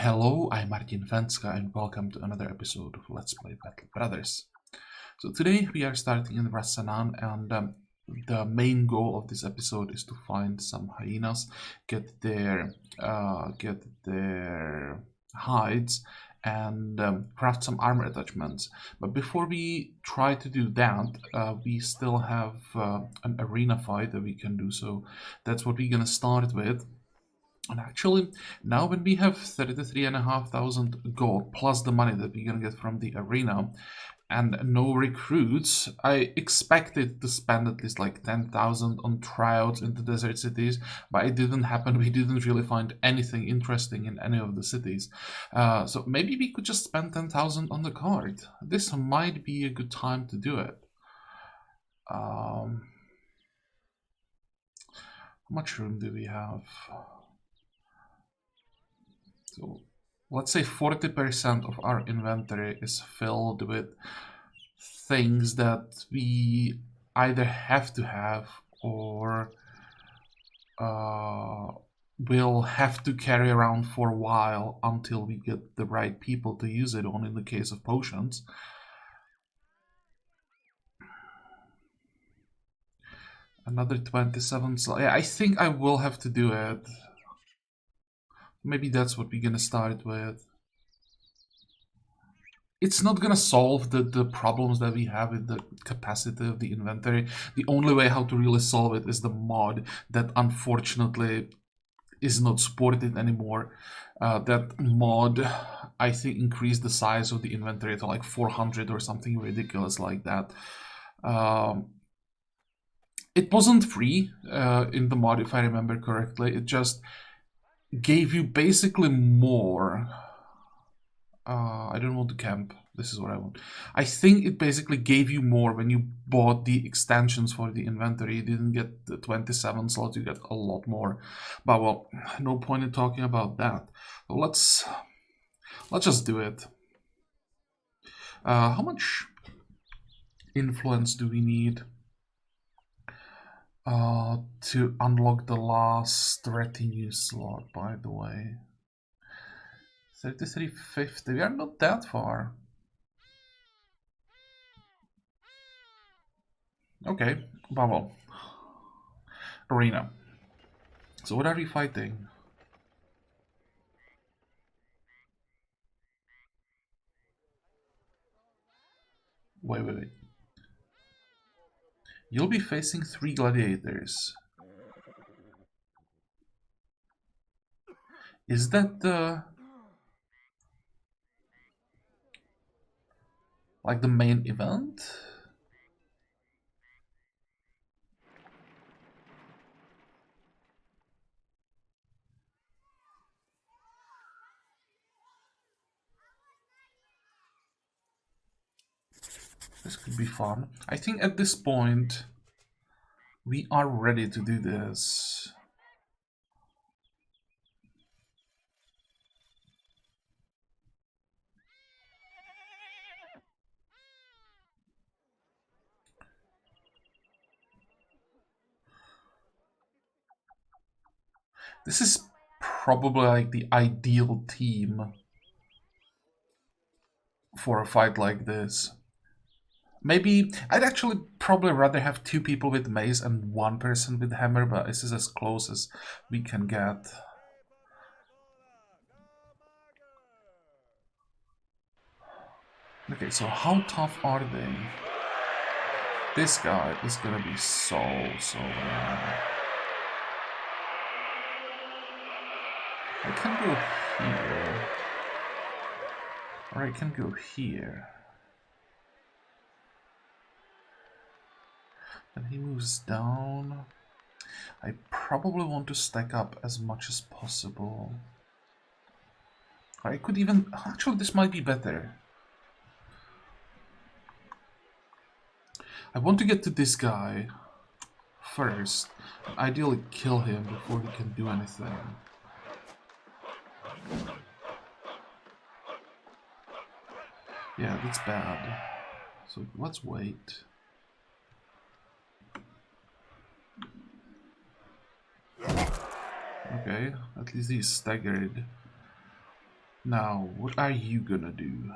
Hello, I'm Martin Fencka and welcome to another episode of Let's Play Battle Brothers. So today we are starting in Rassanan and the main goal of this episode is to find some hyenas, get their hides and craft some armor attachments. But before we try to do that, we still have an arena fight that we can do, so that's what we're gonna start with. And actually, now when we have 33,500 gold plus the money that we're gonna get from the arena and no recruits, I expected to spend at least like 10,000 on tryouts in the desert cities, but it didn't happen. We didn't really find anything interesting in any of the cities. So maybe we could just spend 10,000 on the card. This might be a good time to do it. How much room do we have? So let's say 40% of our inventory is filled with things that we either have to have or will have to carry around for a while until we get the right people to use it on in the case of potions. Another 27 slots. Yeah, I think I will have to do it. Maybe that's what we're gonna start with. It's not gonna solve the problems that we have with the capacity of the inventory. The only way how to really solve it is the mod that unfortunately is not supported anymore. That mod, I think, increased the size of the inventory to like 400 or something ridiculous like that. It wasn't free in the mod, if I remember correctly. It just gave you basically more. I don't want to camp. This is what I want. I think it basically gave you more when you bought the extensions for the inventory. You didn't get the 27 slots, you get a lot more. But well, no point in talking about that. Let's just do it. How much influence do we need to unlock the last retinue slot, by the way? 3350. We are not that far. Okay, Bubble. Arena. So what are we fighting? Wait. You'll be facing 3 gladiators. Is that the... like the main event? This could be fun. I think at this point we are ready to do this. This is probably like the ideal team for a fight like this. Maybe I'd actually probably rather have 2 people with mace and 1 person with hammer, but this is as close as we can get. Okay, so how tough are they? This guy is gonna be so bad. I can go here. Or I can go here. Then he moves down. I probably want to stack up as much as possible. Or I could even... actually, this might be better. I want to get to this guy first. Ideally kill him before he can do anything. Yeah, that's bad. So let's wait. Okay, at least he's staggered. Now, what are you gonna do?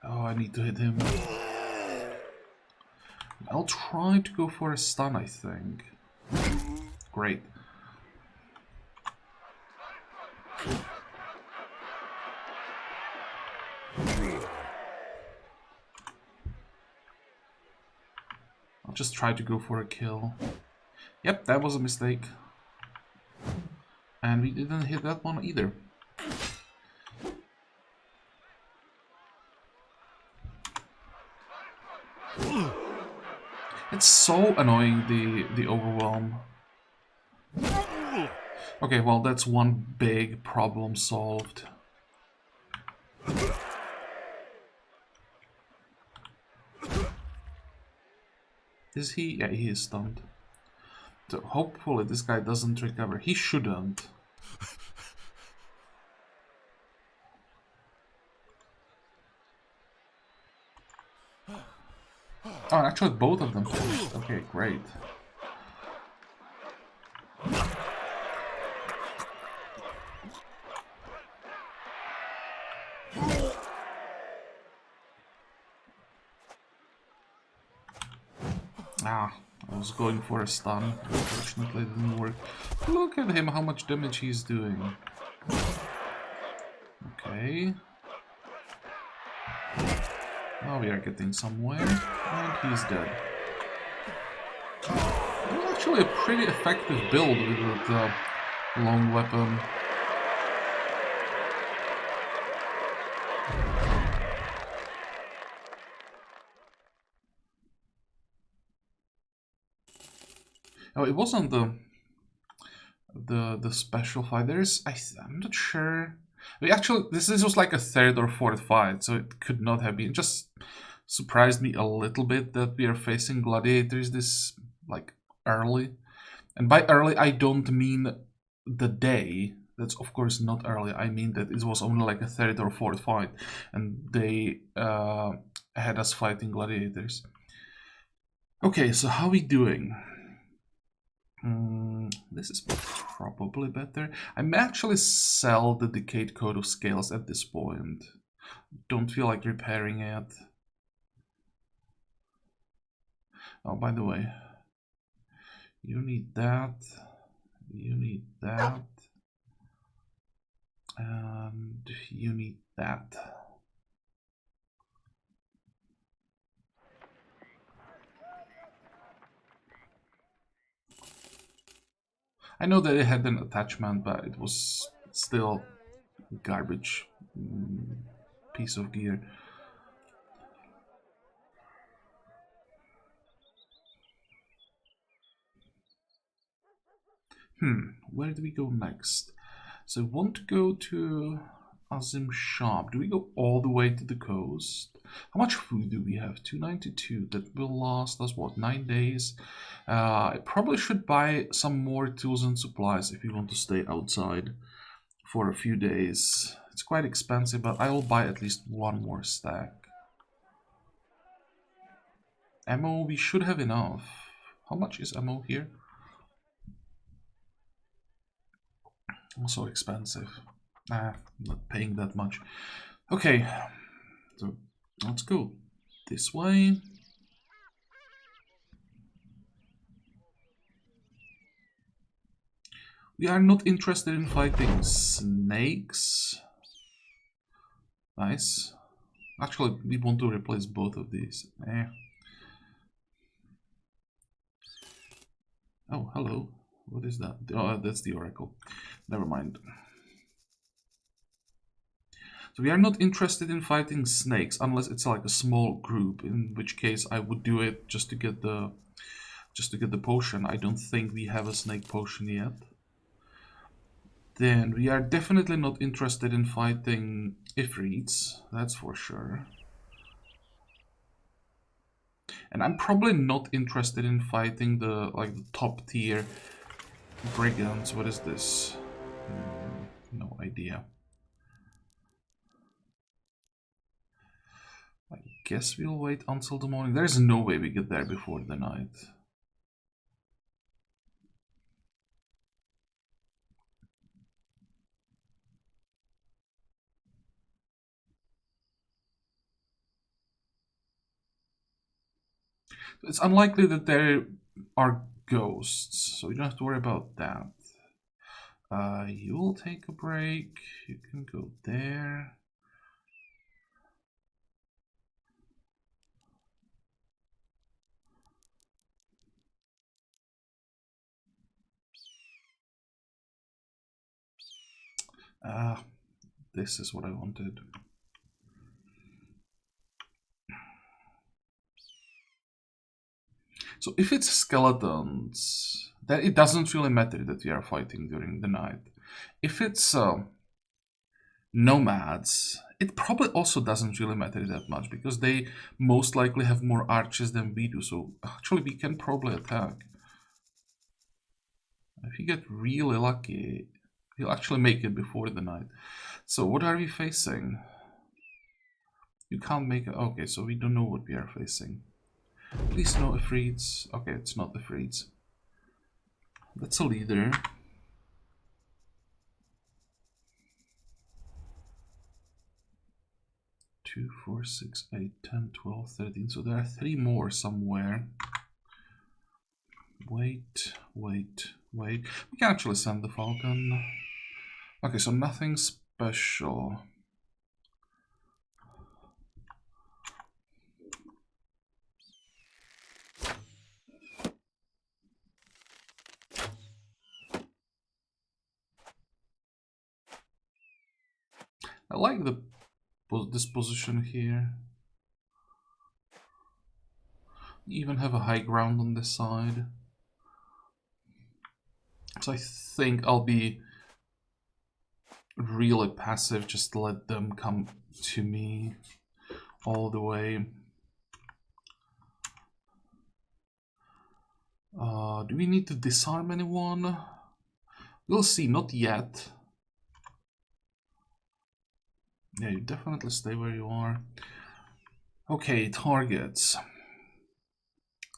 Oh, I need to hit him. I'll try to go for a stun, I think. Great. I'll just try to go for a kill. Yep, that was a mistake. And we didn't hit that one either. It's so annoying, the overwhelm. Okay, well, that's one big problem solved. Is he? Yeah, he is stunned. So hopefully this guy doesn't recover. He shouldn't. Oh, actually both of them finished. Okay, great. Ah, I was going for a stun. Unfortunately, it didn't work. Look at him, how much damage he's doing. Okay. Now we are getting somewhere. And he's dead. It was actually a pretty effective build with that long weapon. Oh, it wasn't the special fight. I'm not sure. Actually, this was like a third or fourth fight, so it could not have been. It just surprised me a little bit that we are facing gladiators this like early. And by early, I don't mean the day. That's of course not early. I mean that it was only like a third or fourth fight, and they had us fighting gladiators. Okay, so how are we doing? This is probably better. I may actually sell the Decayed Coat of Scales at this point. Don't feel like repairing it. Oh, by the way, you need that. You need that. And you need that. I know that it had an attachment, but it was still garbage piece of gear. Where do we go next? So I want to go to Azim Shop. Do we go all the way to the coast? How much food do we have? 292. That will last us, what, 9 days? I probably should buy some more tools and supplies if you want to stay outside for a few days. It's quite expensive, but I will buy at least one more stack. Ammo, we should have enough. How much is ammo here? Also expensive. Not paying that much. Okay, so let's go this way. We are not interested in fighting snakes. Nice. Actually, we want to replace both of these. Oh, hello. What is that? Oh, that's the Oracle. Never mind. So we are not interested in fighting snakes unless it's like a small group, in which case I would do it just to get the potion. I don't think we have a snake potion yet. Then we are definitely not interested in fighting Ifrits, that's for sure. And I'm probably not interested in fighting the top tier brigands. What is this? No idea. I guess we'll wait until the morning. There's no way we get there before the night. It's unlikely that there are ghosts, so you don't have to worry about that. You'll take a break. You can go there. This is what I wanted. So if it's skeletons, then it doesn't really matter that we are fighting during the night. If it's nomads, it probably also doesn't really matter that much because they most likely have more archers than we do. So actually we can probably attack. If you get really lucky, you'll actually make it before the night. So what are we facing? You can't make it. Okay, so we don't know what we are facing. Please no Ifrits. Okay, it's not Ifrits. That's a leader. Two, 4, 6, 8, 10, 12, 13. So there are 3 more somewhere. Wait. We can actually send the Falcon. Okay, so nothing special. I like this position here. Even have a high ground on this side. So I think I'll be really passive, just let them come to me all the way. Do we need to disarm anyone? We'll see, not yet. Yeah, you definitely stay where you are. Okay, targets.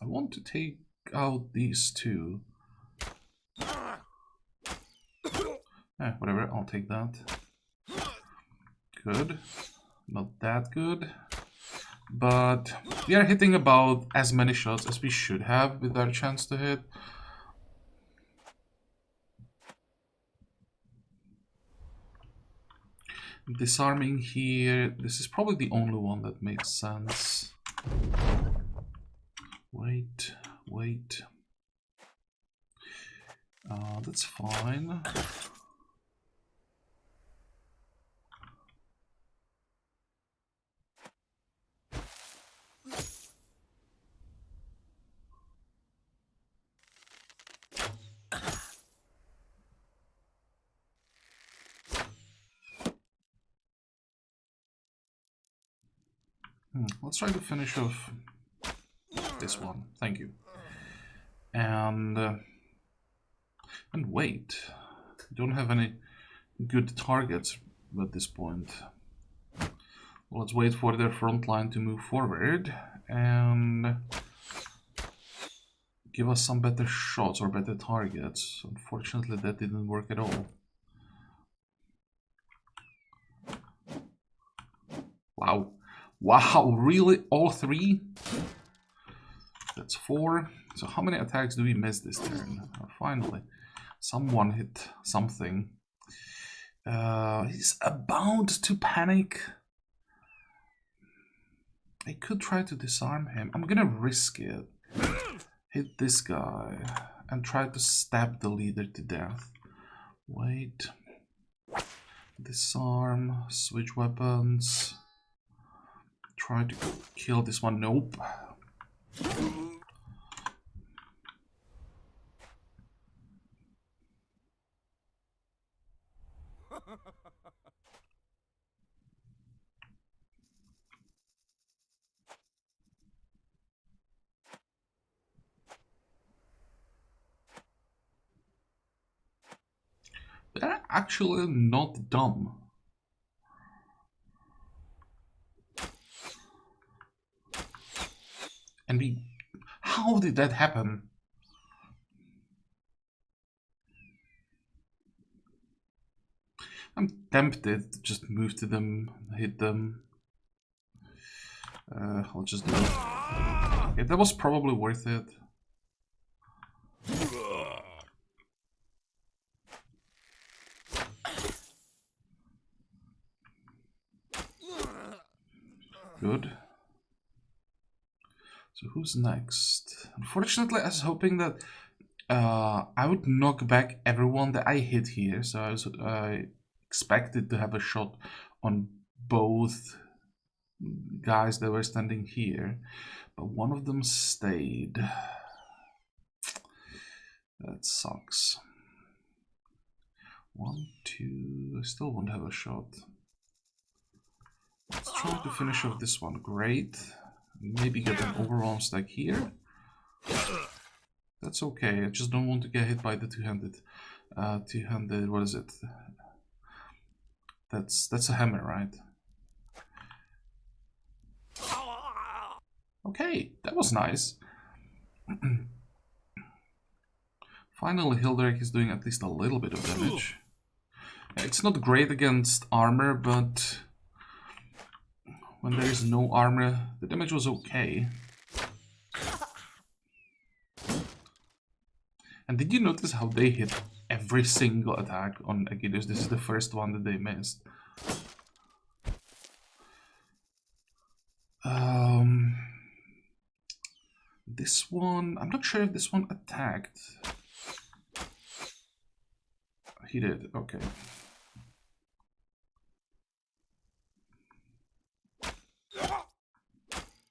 I want to take out these 2. Whatever, I'll take that. Good. Not that good. But we are hitting about as many shots as we should have with our chance to hit. Disarming here. This is probably the only one that makes sense. Wait. That's fine. Let's try to finish off this one. Thank you. And wait. Don't have any good targets at this point. Well, let's wait for their front line to move forward and give us some better shots or better targets. Unfortunately, that didn't work at all. Wow, really? All 3? That's 4. So how many attacks do we miss this turn? Finally, someone hit something. He's about to panic. I could try to disarm him. I'm gonna risk it. Hit this guy and try to stab the leader to death. Wait. Disarm. Switch weapons. Try to kill this one. Nope. They're actually not dumb. And how did that happen? I'm tempted to just move to them, hit them. I'll just do it. Okay, that was probably worth it. Good. So who's next? Unfortunately, I was hoping that I would knock back everyone that I hit here. So I expected to have a shot on both guys that were standing here. But one of them stayed. That sucks. 1, 2... I still won't have a shot. Let's try to finish off this one. Great. Maybe get an overarm stack here. That's okay. I just don't want to get hit by the two-handed. What is it? That's a hammer, right? Okay, that was nice. Finally, Hilderich is doing at least a little bit of damage. It's not great against armor, but when there is no armor, the damage was okay. And did you notice how they hit every single attack on Agidius? This is the first one that they missed. This one, I'm not sure if this one attacked. He did, okay.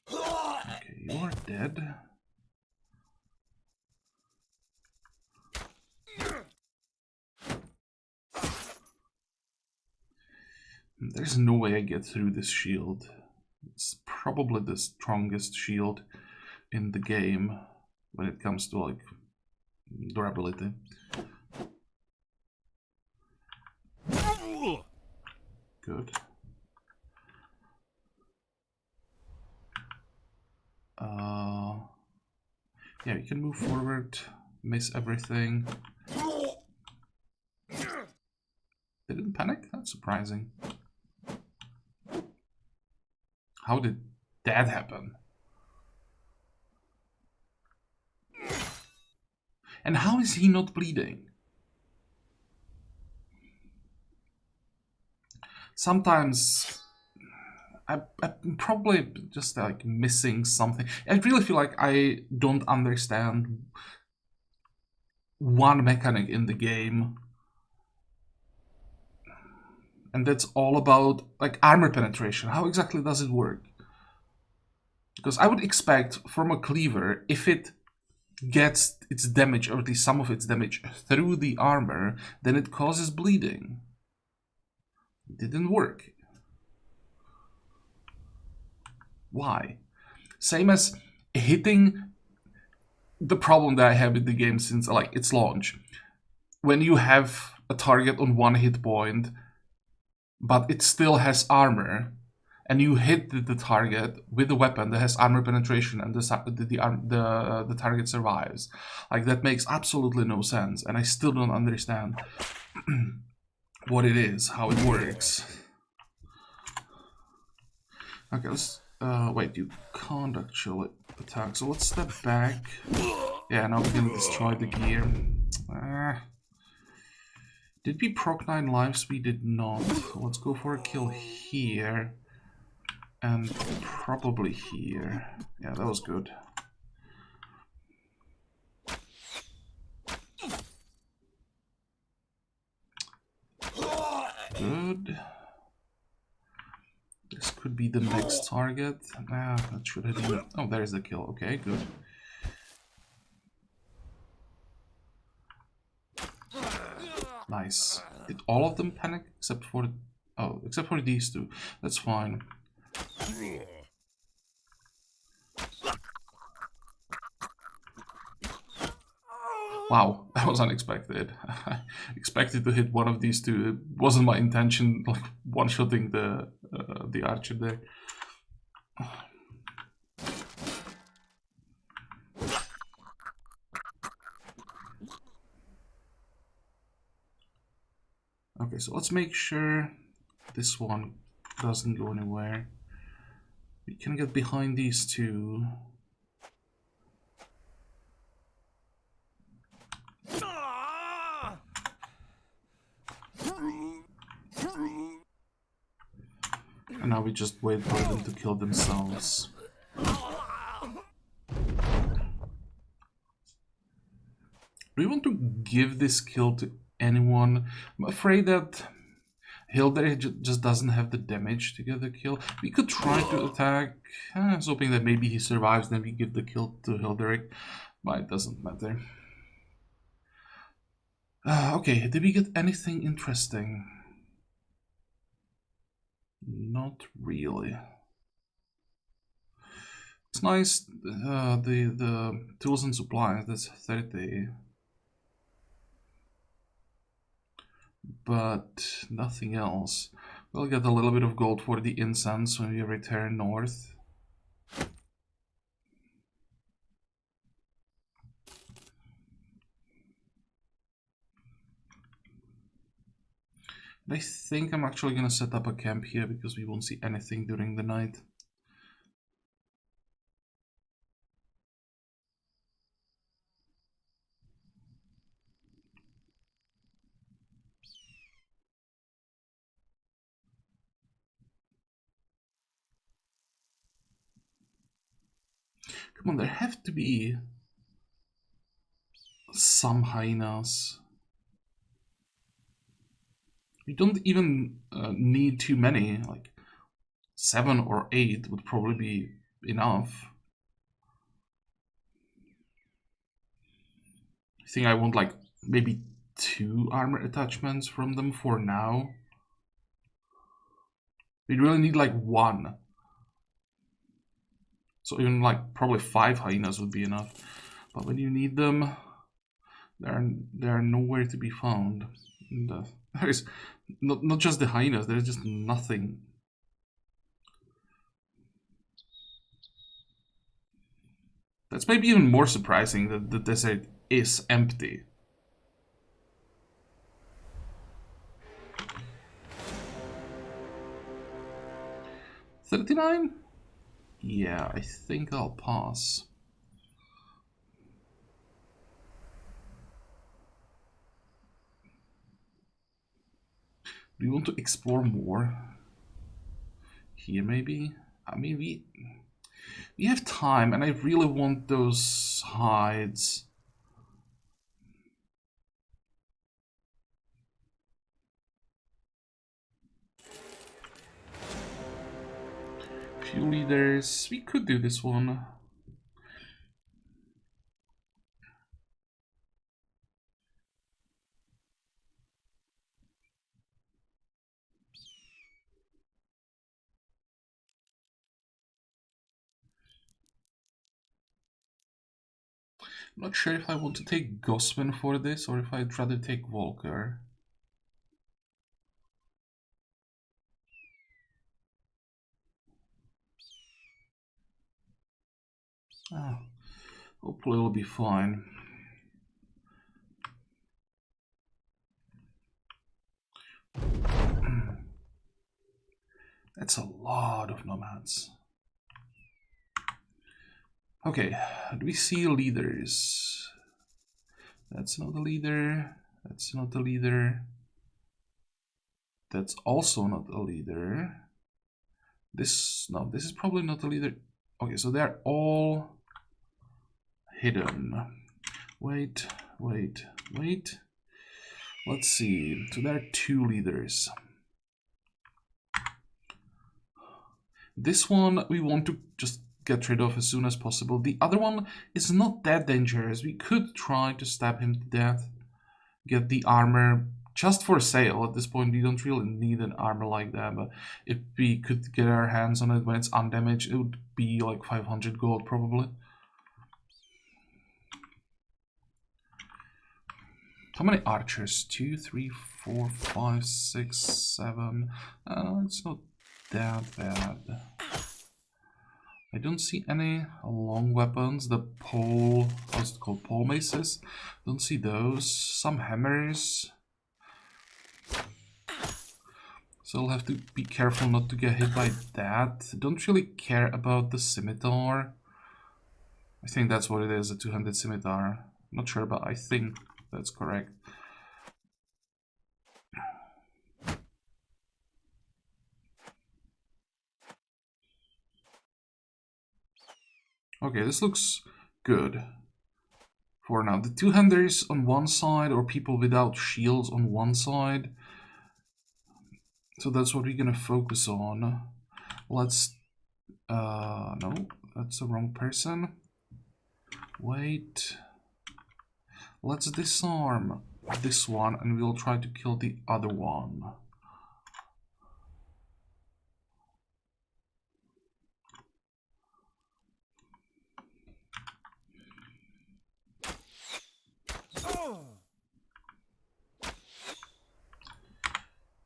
Okay, you are dead. There's no way I get through this shield. It's probably the strongest shield in the game when it comes to like durability. Good. Yeah, you can move forward, miss everything. They didn't panic? That's surprising. How did that happen? And how is he not bleeding? Sometimes I'm probably just like missing something. I really feel like I don't understand one mechanic in the game. And that's all about like armor penetration. How exactly does it work? Because I would expect from a cleaver, if it gets its damage, or at least some of its damage, through the armor, then it causes bleeding. It didn't work. Why? Same as hitting the problem that I have with the game since like its launch. When you have a target on one hit point, but it still has armor, and you hit the target with a weapon that has armor penetration, and the target survives. Like, that makes absolutely no sense, and I still don't understand what it is, how it works. Okay, let's wait. You can't actually attack, so let's step back. Yeah, now we're gonna destroy the gear. Did we proc 9 lives? We did not. Let's go for a kill here. And probably here. Yeah, that was good. Good. This could be the next target. That should have been... Oh, there's the kill. Okay, good. Nice. Did all of them panic except for... Oh, except for these two. That's fine. Wow, that was unexpected. I expected to hit one of these two. It wasn't my intention, like one-shotting the archer there. Okay, so let's make sure this one doesn't go anywhere. We can get behind these two. And now we just wait for them to kill themselves. Do you want to give this kill to anyone? I'm afraid that Hilderic just doesn't have the damage to get the kill. We could try to attack. I was hoping that maybe he survives, then we give the kill to Hilderic. But it doesn't matter. Okay, did we get anything interesting? Not really. It's nice, the tools and supplies, that's 30. But nothing else. We'll get a little bit of gold for the incense when we return north. And I think I'm actually gonna set up a camp here because we won't see anything during the night. Come on, there have to be some hyenas. We don't even need too many, like 7 or 8 would probably be enough. I think I want like maybe 2 armor attachments from them for now. We really need like 1. So even like probably 5 hyenas would be enough. But when you need them, they are nowhere to be found. And, there is not just the hyenas, there's just nothing. That's maybe even more surprising that the desert is empty. $39? Yeah, I think I'll pass. Do you want to explore more? Here maybe? I mean, we have time, and I really want those hides. Few leaders. We could do this one. I'm not sure if I want to take Gosman for this or if I'd rather take Volker. Ah, hopefully it'll be fine. That's a lot of nomads. Okay, do we see leaders? That's not a leader. That's not a leader. That's also not a leader. This is probably not a leader. Okay, so they're all hidden. Wait. Let's see. So there are 2 leaders. This one we want to just get rid of as soon as possible. The other one is not that dangerous. We could try to stab him to death, get the armor just for sale. At this point, we don't really need an armor like that, but if we could get our hands on it when it's undamaged, it would be like 500 gold probably. How many archers? 2, 3, 4, 5, 6, 7. It's not that bad. I don't see any long weapons. The pole, what's it called? Pole maces. Don't see those. Some hammers. So I'll have to be careful not to get hit by that. Don't really care about the scimitar. I think that's what it is, a 200 scimitar. Not sure, but I think that's correct. Okay, this looks good for now. The two-handers on one side or people without shields on one side. So that's what we're gonna focus on. Let's, no, that's the wrong person. Wait. Let's disarm this one and we'll try to kill the other one.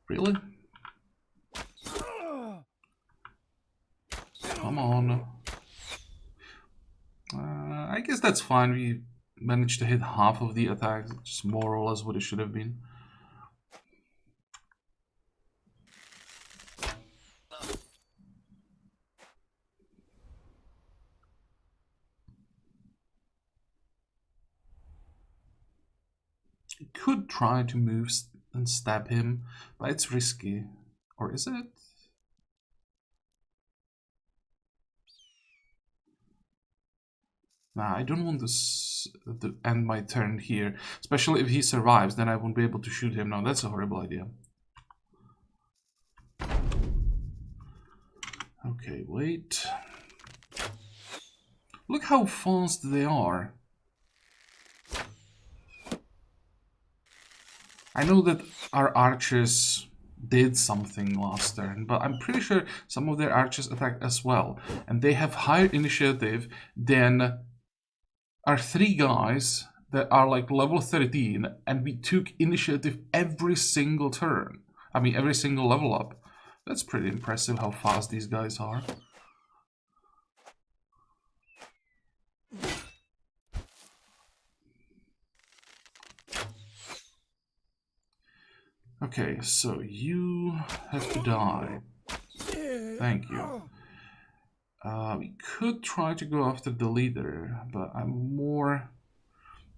Really? Come on. I guess that's fine. We managed to hit half of the attacks, just more or less what it should have been. Could try to move and stab him, but it's risky. Or is it? Nah, I don't want to end my turn here. Especially if he survives, then I won't be able to shoot him. No, that's a horrible idea. Okay, wait. Look how fast they are. I know that our archers did something last turn, but I'm pretty sure some of their archers attacked as well. And they have higher initiative than our three guys that are like level 13, and we took initiative every single turn. I mean, every single level up. That's pretty impressive how fast these guys are. Okay, so you have to die. Thank you. We could try to go after the leader, but I'm more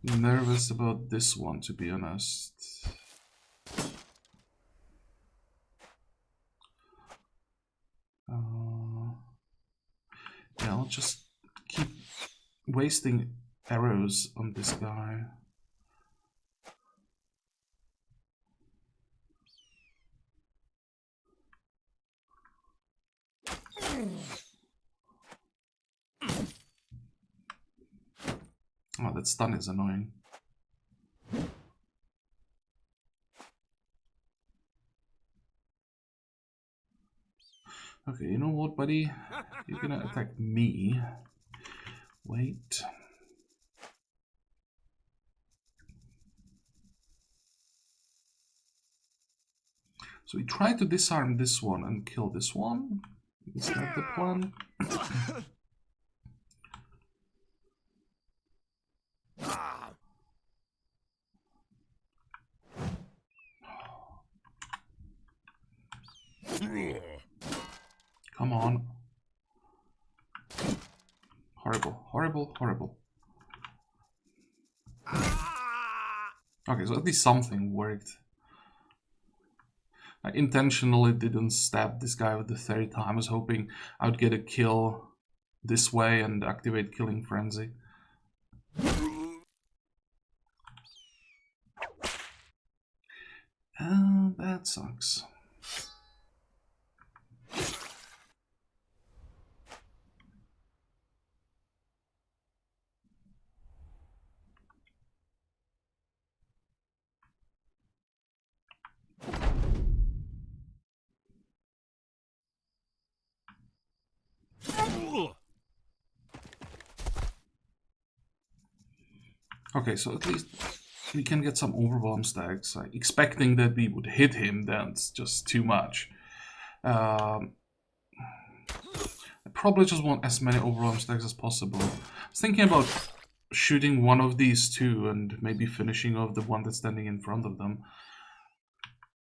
nervous about this one, to be honest. Yeah, I'll just keep wasting arrows on this guy. Oh, that stun is annoying. Okay, you know what, buddy? You're gonna attack me. Wait. So we try to disarm this one and kill this one. Is that the plan? Come on. Horrible, horrible, horrible. Okay, so at least something worked. I intentionally didn't stab this guy with the third time. I was hoping I would get a kill this way and activate Killing Frenzy. That sucks. Okay, so at least we can get some overwhelm stacks. Like, expecting that we would hit him, that's just too much. I probably just want as many overwhelm stacks as possible. I was thinking about shooting one of these two and maybe finishing off the one that's standing in front of them.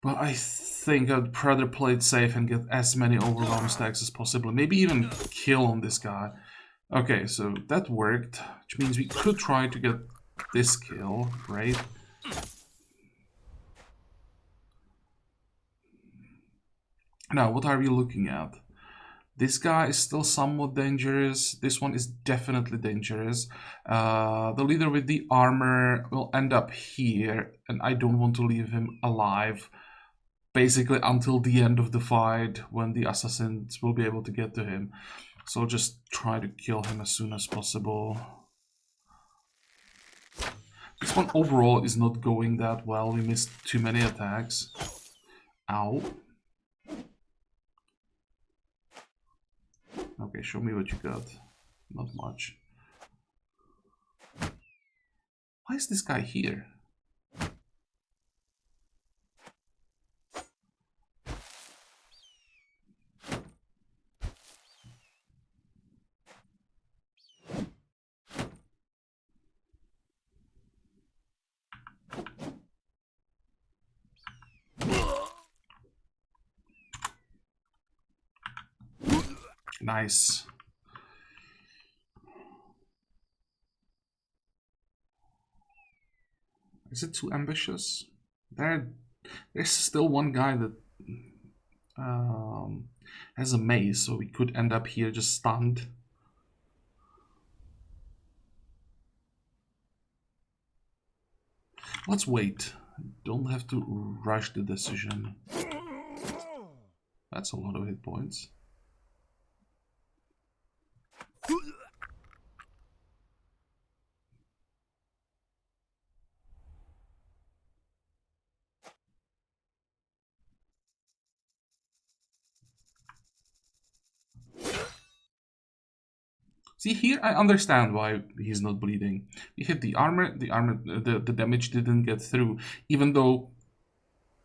But I think I'd rather play it safe and get as many overwhelm stacks as possible. Maybe even kill on this guy. Okay, so that worked, which means we could try to get this kill, right? Now, what are we looking at? This guy is still somewhat dangerous. This one is definitely dangerous. The leader with the armor will end up here, and I don't want to leave him alive. Basically until the end of the fight, when the assassins will be able to get to him. So I'll just try to kill him as soon as possible. This one overall is not going that well. We missed too many attacks. Ow. Okay, show me what you got. Not much. Why is this guy here? Nice. Is it too ambitious? There's still one guy that has a mace, so we could end up here just stunned. Let's wait. Don't have to rush the decision. That's a lot of hit points. See, here I understand why he's not bleeding. He hit the armor, the damage didn't get through, even though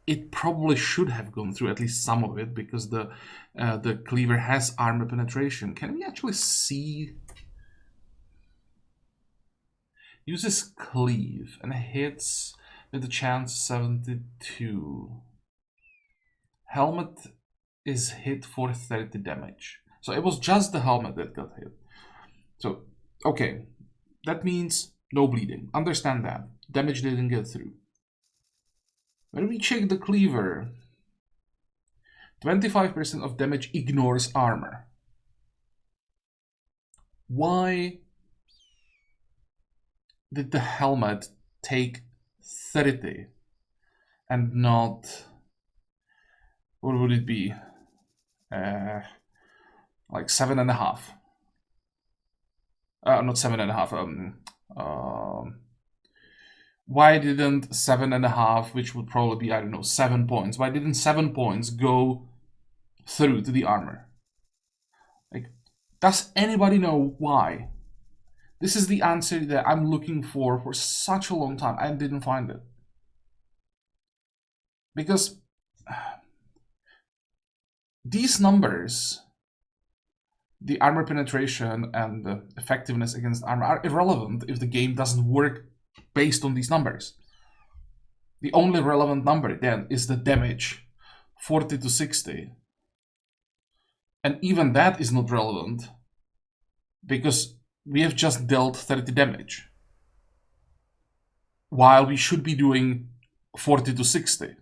it probably should have gone through at least some of it, because the cleaver has armor penetration. Can we actually see? Uses cleave and hits with a chance 72. Helmet is hit for 30 damage. So it was just the helmet that got hit. So, okay, that means no bleeding. Understand that. Damage didn't get through. When we check the cleaver, 25% of damage ignores armor. Why did the helmet take 30 and not, what would it be? Like 7.5. Not 7.5. Why didn't 7.5, which would probably be, I don't know, 7 points? Why didn't 7 points go through to the armor? Like, does anybody know why? This is the answer that I'm looking for such a long time. I didn't find it. Because these numbers, the armor penetration and the effectiveness against armor, are irrelevant if the game doesn't work based on these numbers. The only relevant number then is the damage, 40 to 60. And even that is not relevant because we have just dealt 30 damage, while we should be doing 40 to 60.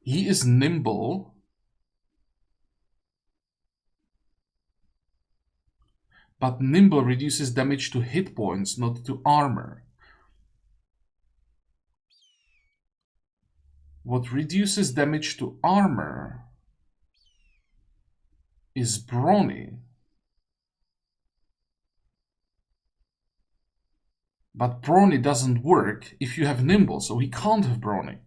He is nimble, but nimble reduces damage to hit points, not to armor. What reduces damage to armor is brawny. But brawny doesn't work if you have nimble, so he can't have brawny.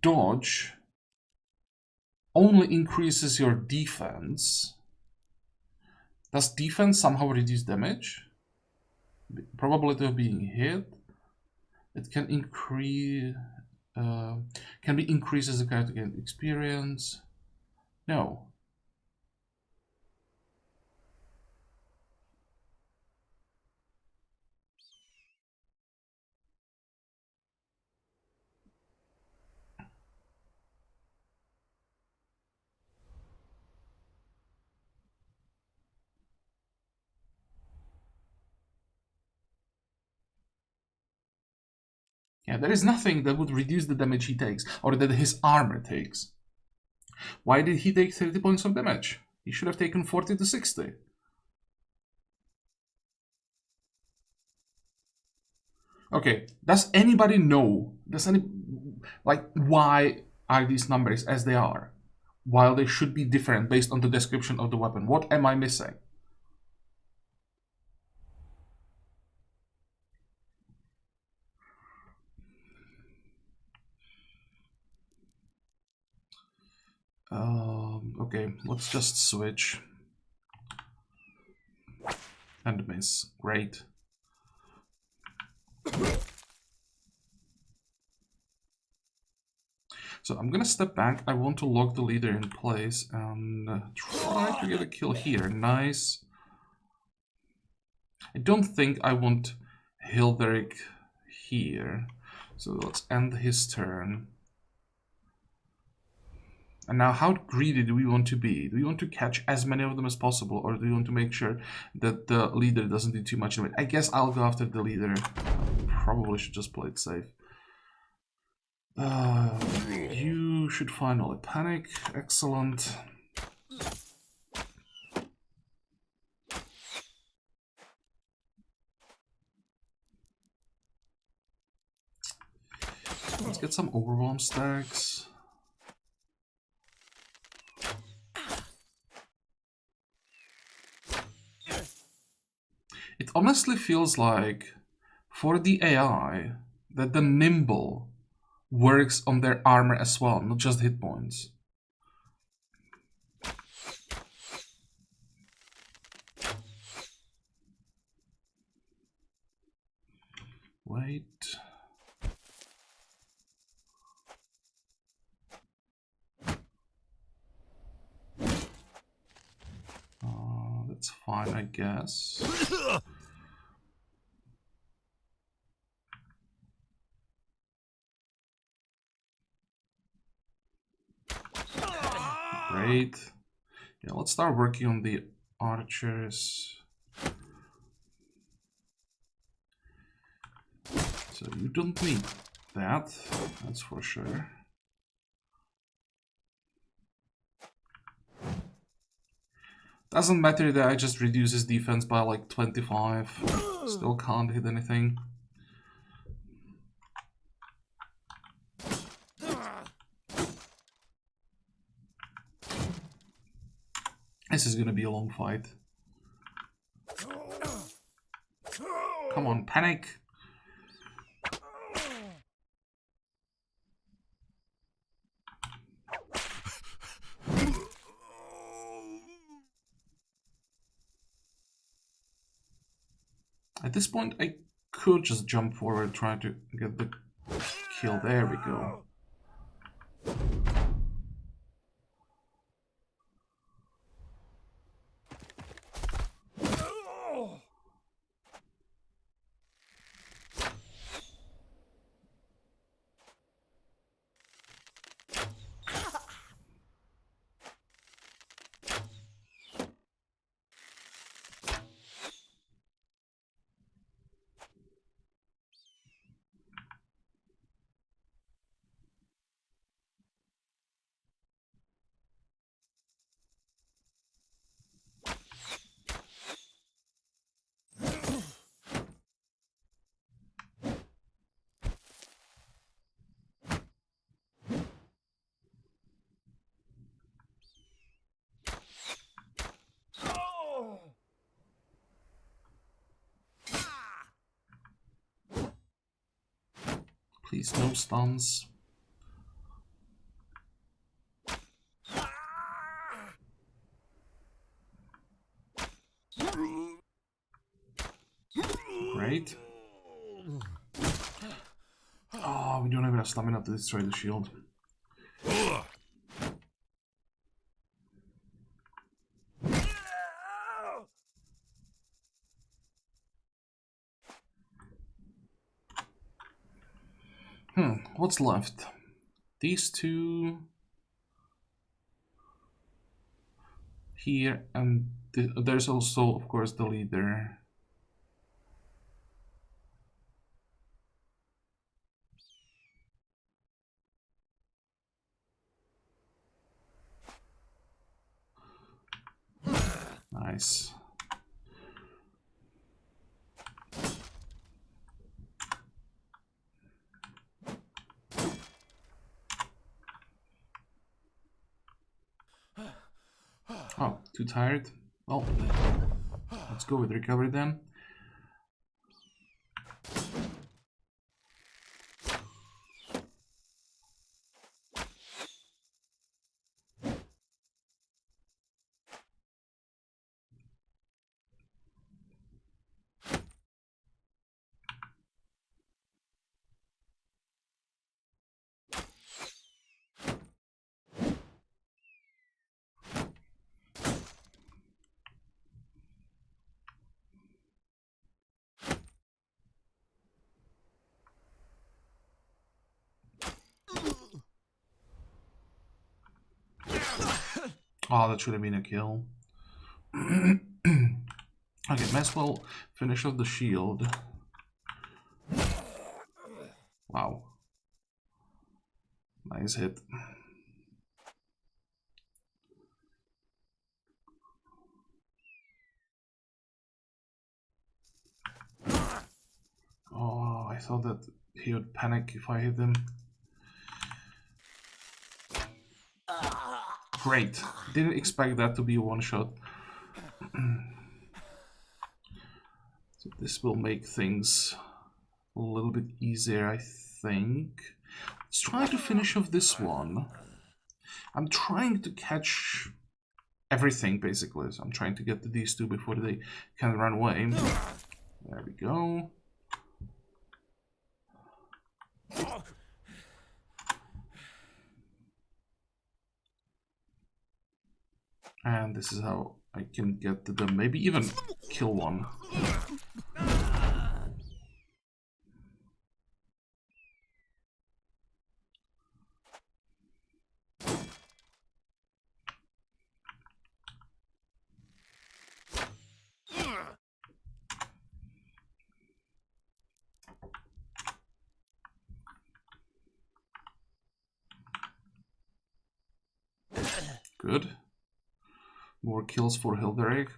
Dodge only increases your defense. Does defense somehow reduce damage? Probability of being hit. It can increase. Can be increased as a character gains experience. No. Yeah, there is nothing that would reduce the damage he takes, or that his armor takes. Why did he take 30 points of damage? He should have taken 40 to 60. Okay, does anybody know? Why are these numbers as they are? While they should be different based on the description of the weapon. What am I missing? Okay, let's just switch. And miss. Great. So I'm gonna step back. I want to lock the leader in place and try to get a kill here. Nice. I don't think I want Hilderic here. So let's end his turn. And now, how greedy do we want to be? Do we want to catch as many of them as possible, or do we want to make sure that the leader doesn't do too much of it? I guess I'll go after the leader. Probably should just play it safe. You should finally panic. Excellent. Let's get some overwhelm stacks. It honestly feels like, for the AI, that the nimble works on their armor as well, not just hit points. Wait. That's fine, I guess. Great. Yeah, let's start working on the archers. So you don't need that, that's for sure. Doesn't matter that I just reduce his defense by like 25. Still can't hit anything. This is gonna be a long fight. Come on, panic! At this point, I could just jump forward, try to get the kill. There we go. Please, no stuns. Great. Oh, we don't have enough stamina to destroy the shield. What's left? These two here, and there's also, of course, the leader. Nice. Oh, too tired? Well, let's go with recovery then. Oh, that should have been a kill. Okay, might as well finish off the shield. Wow. Nice hit. Oh, I thought that he would panic if I hit him. Great. Didn't expect that to be a one-shot. So this will make things a little bit easier, I think. Let's try to finish off this one. I'm trying to catch everything, basically. So I'm trying to get to these two before they can run away. There we go. And this is how I can get to them. Maybe even kill one. Good. More kills for Hilderic.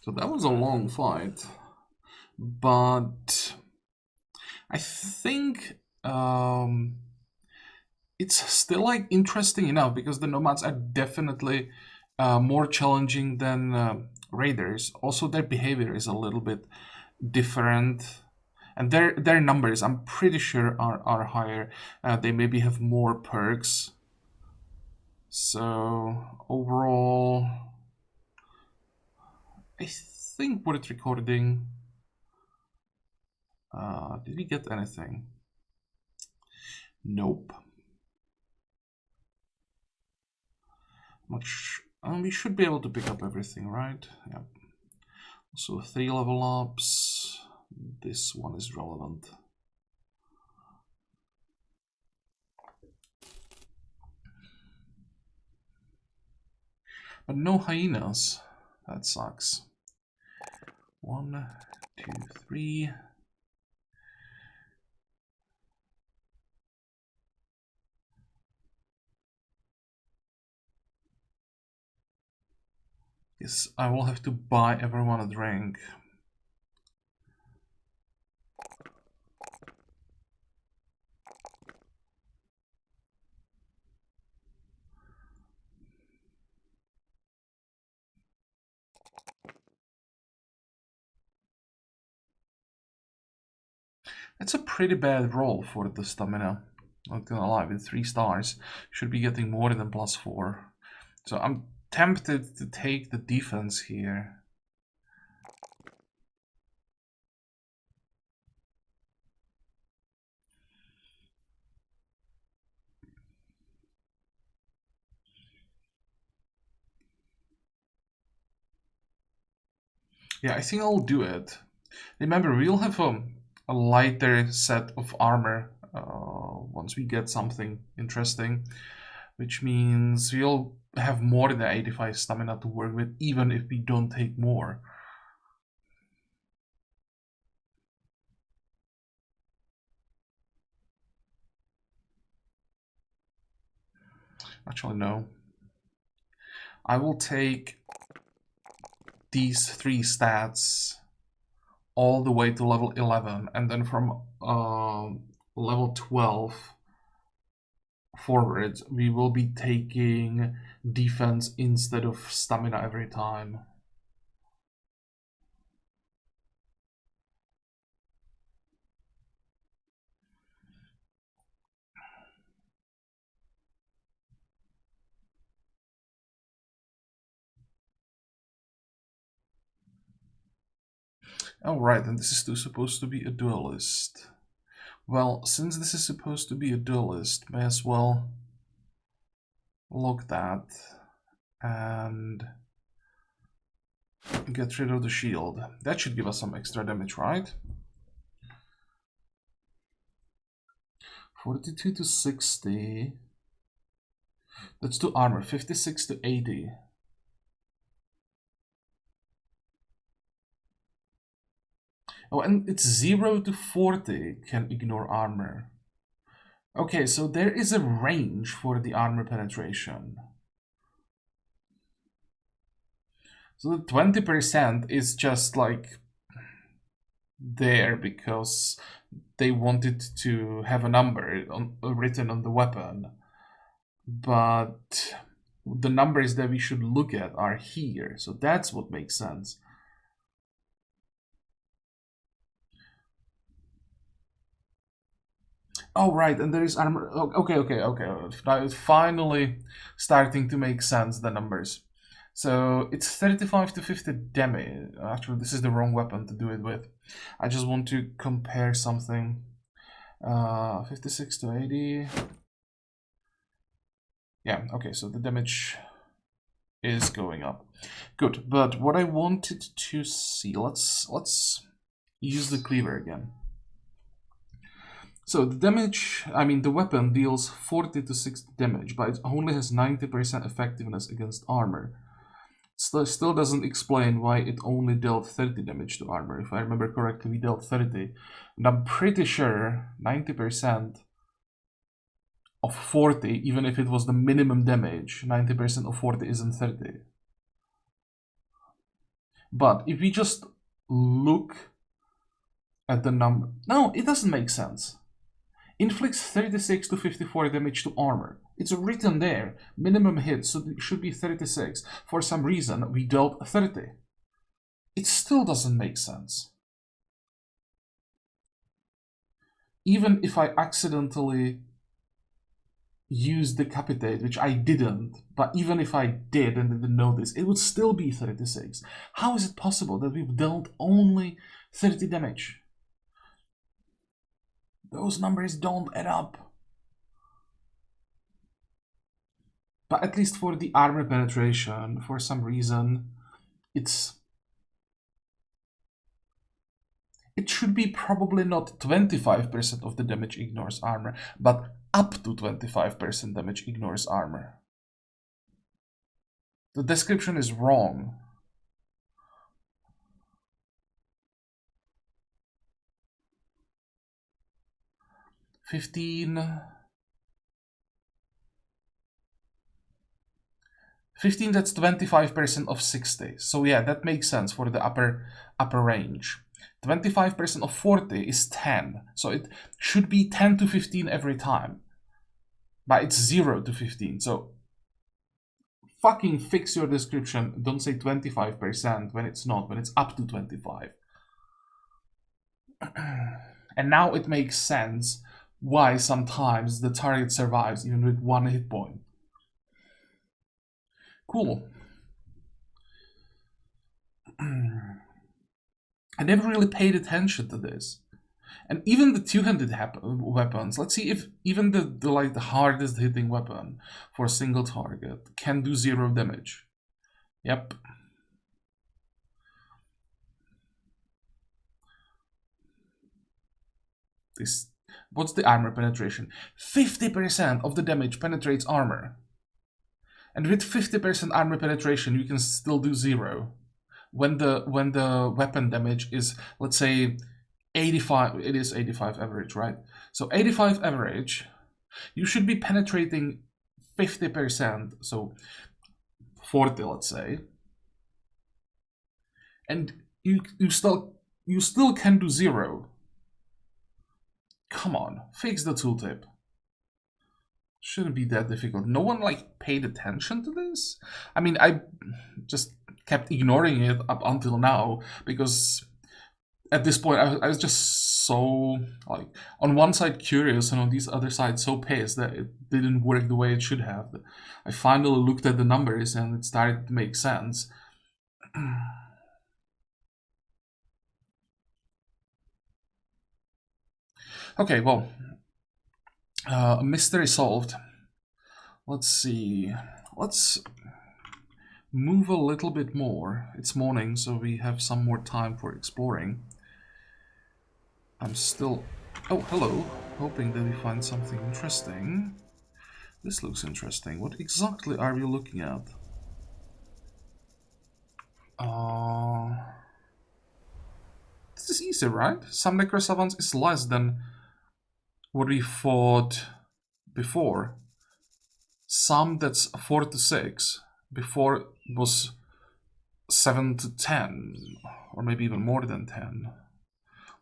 So that was a long fight, but I think it's still like interesting enough because the nomads are definitely more challenging than raiders. Also, their behavior is a little bit different, and their numbers, I'm pretty sure, are higher. They maybe have more perks. So overall, I think worth recording. Did we get anything? Nope. Much. We should be able to pick up everything, right? Yep. So 3 level ups. This one is relevant. But no hyenas. That sucks. 1, 2, 3. Yes, I will have to buy everyone a drink. That's a pretty bad roll for the stamina. Not gonna lie, with 3 stars, should be getting more than +4. So I'm tempted to take the defense here. Yeah, I think I'll do it. Remember, we'll have a lighter set of armor once we get something interesting, which means we'll have more than 85 stamina to work with, even if we don't take more. Actually, no. I will take these 3 stats all the way to level 11, and then from level 12 forwards, we will be taking defense instead of stamina every time. Oh, right, and this is still supposed to be a duelist. Well, since this is supposed to be a duelist, may as well log that and get rid of the shield. That should give us some extra damage, right? 42 to 60. That's to armor. 56 to 80. Oh, and it's 0 to 40 can ignore armor. Okay, so there is a range for the armor penetration. So the 20% is just like there because they wanted to have a number written on the weapon. But the numbers that we should look at are here, so that's what makes sense. Oh, right, and there is armor. Okay. Now it's finally starting to make sense, the numbers. So it's 35 to 50 damage. Actually, this is the wrong weapon to do it with. I just want to compare something. 56 to 80. Yeah, okay, so the damage is going up. Good, but what I wanted to see, let's use the cleaver again. So the damage, the weapon deals 40 to 60 damage, but it only has 90% effectiveness against armor. Still doesn't explain why it only dealt 30 damage to armor. If I remember correctly, we dealt 30, and I'm pretty sure 90% of 40, even if it was the minimum damage, 90% of 40 isn't 30. But if we just look at the number, no, it doesn't make sense. Inflicts 36 to 54 damage to armor. It's written there. Minimum hit should be 36. For some reason, we dealt 30. It still doesn't make sense. Even if I accidentally used Decapitate, which I didn't, but even if I did and didn't know this, it would still be 36. How is it possible that we've dealt only 30 damage? Those numbers don't add up. But at least for the armor penetration, for some reason, it should be probably not 25% of the damage ignores armor, but up to 25% damage ignores armor. The description is wrong. $15, that's 25% of 60. So yeah, that makes sense for the upper range. 25% of 40 is 10. So it should be 10 to 15 every time. But it's 0 to 15. So fucking fix your description. Don't say 25% when it's not, when it's up to 25. And now it makes sense why sometimes the target survives even with 1 hit point. Cool. I never really paid attention to this. And even the two-handed weapons, let's see if even the hardest hitting weapon for a single target can do 0 damage. Yep. this. What's the armor penetration? 50% of the damage penetrates armor. And with 50% armor penetration, you can still do 0. When the weapon damage is, let's say, 85, it is 85 average, right? So 85 average, you should be penetrating 50%, so 40, let's say. And you still can do 0. Come on, fix the tooltip. Shouldn't be that difficult. No one like paid attention to this. I mean, I just kept ignoring it up until now because at this point I was just so like on one side curious and on this other side so pissed that it didn't work the way it should have. I finally looked at the numbers and it started to make sense. Okay, well, mystery solved. Let's see. Let's move a little bit more. It's morning, so we have some more time for exploring. I'm still... Oh, hello. Hoping that we find something interesting. This looks interesting. What exactly are we looking at? This is easy, right? Some necrosavants is less than what we fought before. Some that's 4 to 6. Before was 7 to 10, or maybe even more than 10.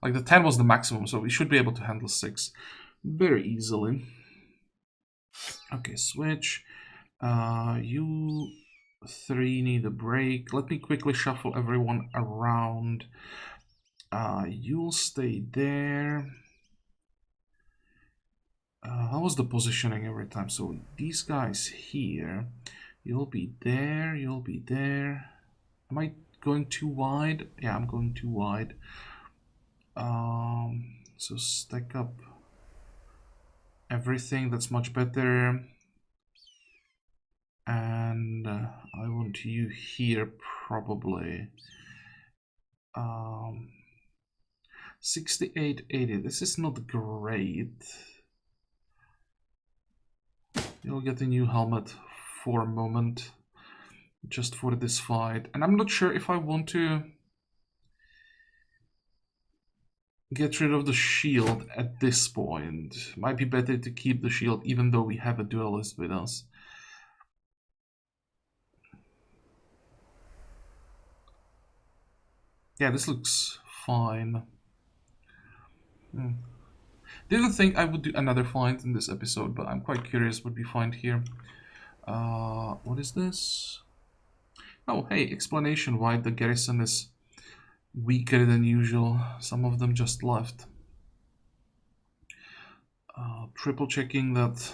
Like the 10 was the maximum, so we should be able to handle 6 very easily. Okay, switch. You 3 need a break. Let me quickly shuffle everyone around. You'll stay there. How was the positioning every time? So these guys here, you'll be there, you'll be there. Am I going too wide? Yeah, I'm going too wide. So stack up everything. That's much better. And I want you here probably. 68, 80. This is not great. You'll get a new helmet for a moment, just for this fight. And I'm not sure if I want to get rid of the shield at this point. Might be better to keep the shield even though we have a duelist with us. Yeah, this looks fine. Didn't think I would do another find in this episode, but I'm quite curious what we find here. What is this? Oh, hey, explanation why the garrison is weaker than usual. Some of them just left. Triple checking that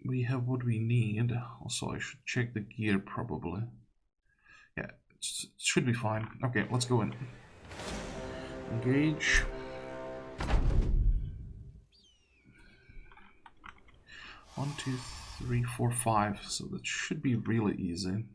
we have what we need. Also, I should check the gear probably. Yeah, it should be fine. Okay, let's go in. Engage. One, two, 3, 4, 5. So that should be really easy.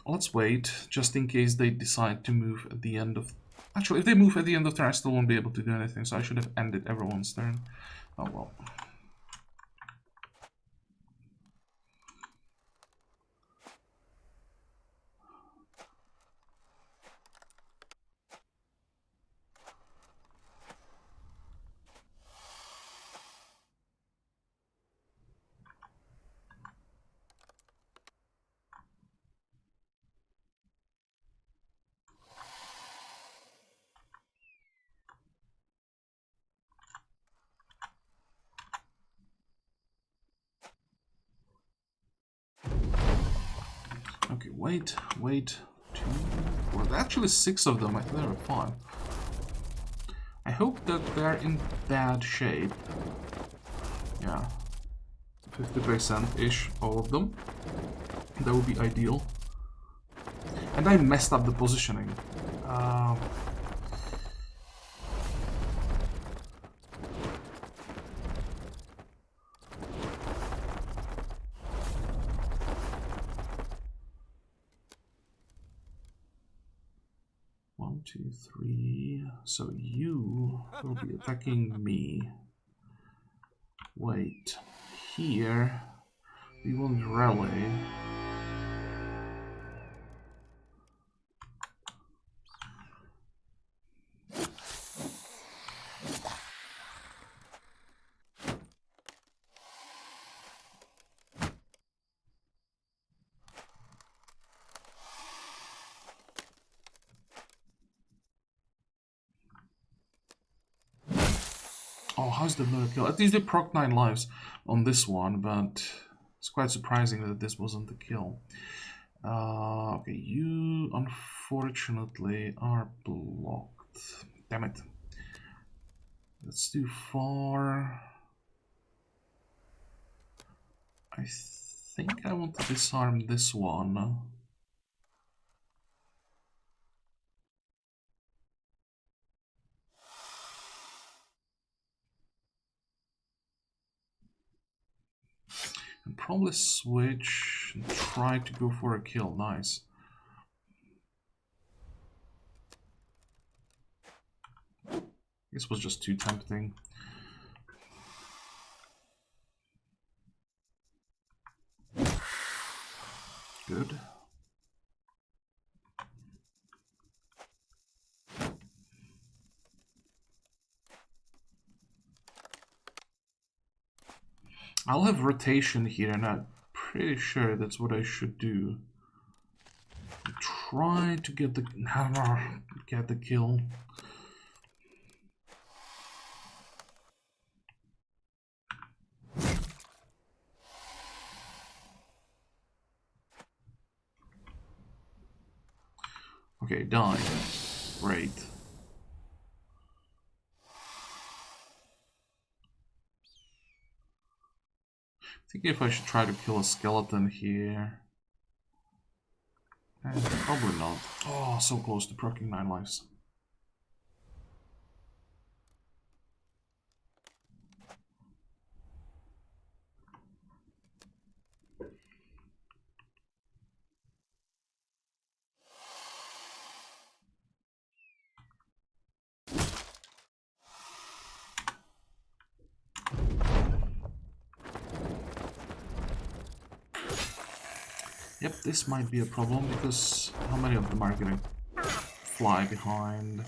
Let's wait, just in case they decide to move at the end of... Actually, if they move at the end of turn, I still won't be able to do anything, so I should have ended everyone's turn. Oh well. Okay, wait, 2, 4. Actually 6 of them, I think they're fine. I hope that they're in bad shape. Yeah. 50%-ish, all of them. That would be ideal. And I messed up the positioning. 2, 3. So you will be attacking me. Wait. Here we won't rally. Oh, how's the no kill? At least they proc 9 lives on this one, but it's quite surprising that this wasn't the kill. Okay, you unfortunately are blocked. Damn it. That's too far. I think I want to disarm this one. And probably switch and try to go for a kill. Nice. This was just too tempting. Good. I'll have rotation here, and I'm pretty sure that's what I should do. Try to get the kill. Okay, die. Great. Thinking if I should try to kill a skeleton here. Probably not. Oh, so close to proccing 9 lives. Yep, this might be a problem because how many of them are gonna fly behind?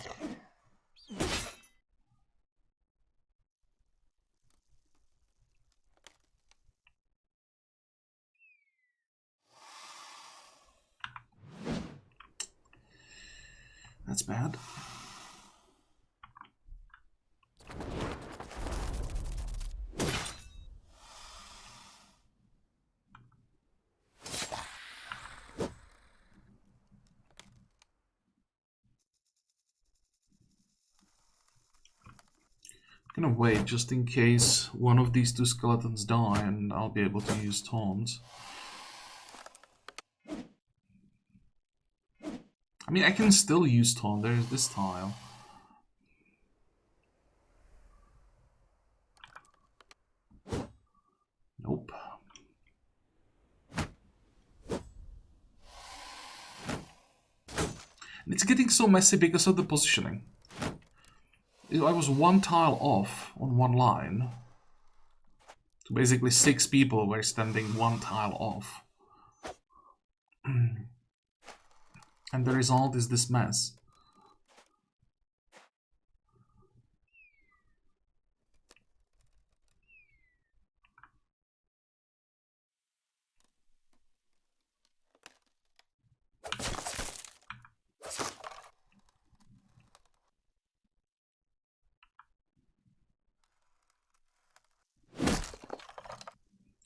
That's bad. I'm gonna wait just in case one of these two skeletons die and I'll be able to use taunts. I mean, I can still use taunt. There's this tile. Nope. And it's getting so messy because of the positioning. I was one tile off on one line. So basically 6 people were standing one tile off. And the result is this mess.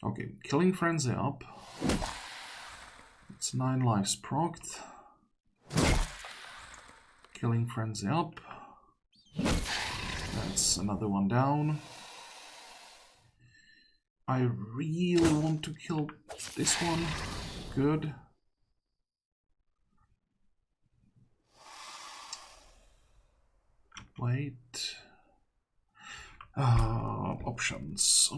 Okay, Killing Frenzy up. It's 9 lives procced. Killing Frenzy up. That's another one down. I really want to kill this one. Good. Wait. Options.